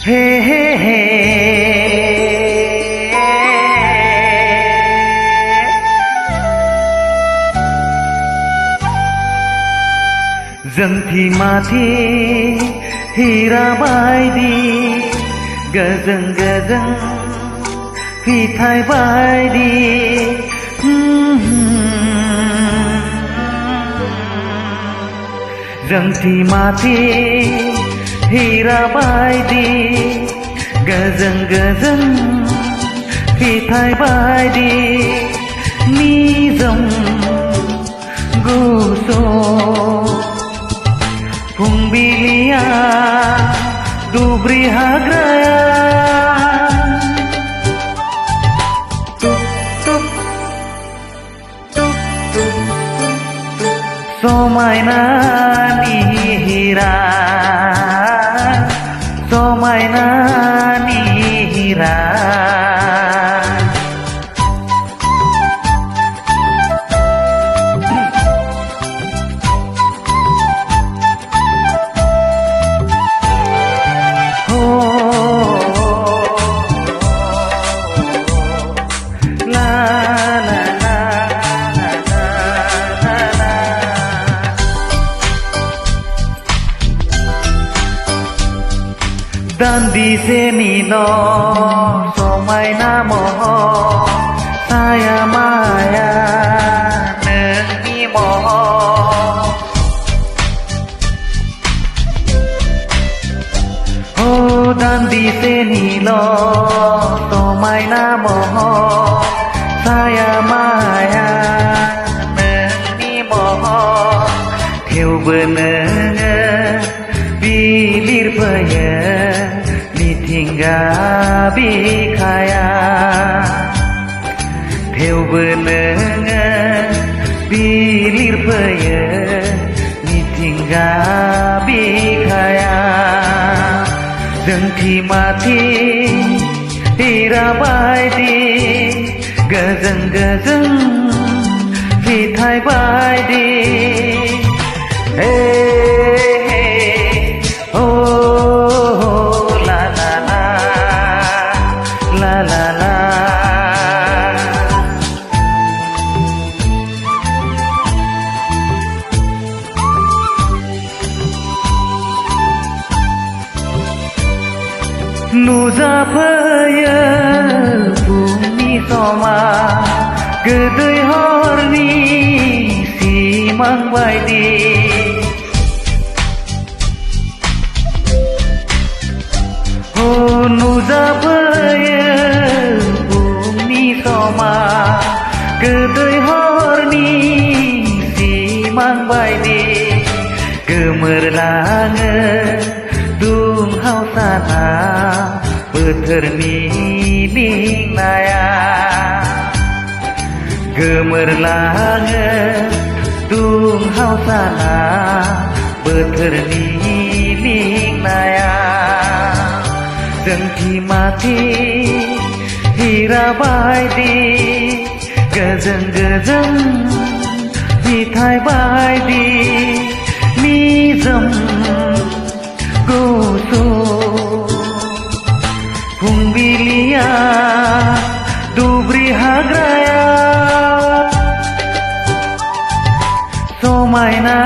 हे हे हे जोंथि माथि हिरा बायदि गोजों गोजों फिथाइ बायदि जोंथि माथि हिरा बायदि गोजों गोजों फिथाइ बायदि निजोम गुसु फुंबिलिया दुब्रि हाग्राया टुक टुक टुक टुक समायनानि हिरा समायनानि हिरा दान्दिसेनिल' समायना महर साया माया नोंनि महर दान्दिसेनिल' समायना महर साया माया नोंनि महर थेवबो नोङो बिलिरफैयो मिथिंगा बिखाया थेवबो नोङो बिलिरफैयो मिथिंगा बिखाया जोंथि माथि हिरा बायदि गोजों गोजों फिथाइ बायदि नुजाफैयो फुंनि समा गोदै हरनि सिमां बायदि नुजाफैयो फुंनि समा गोदै हरनि सिमां बायदि गोमोरलाङो दुंहाव साना बोथोरनि लिंनाया गोमोरलाङो दुंहाव साना बोथोरनि लिंनाया जोंथि माथि हिरा बायदि गोजों गोजों फिथाइ बायदि निजोम गुसु फुंबिलिया दुब्रि हाग्राया समायना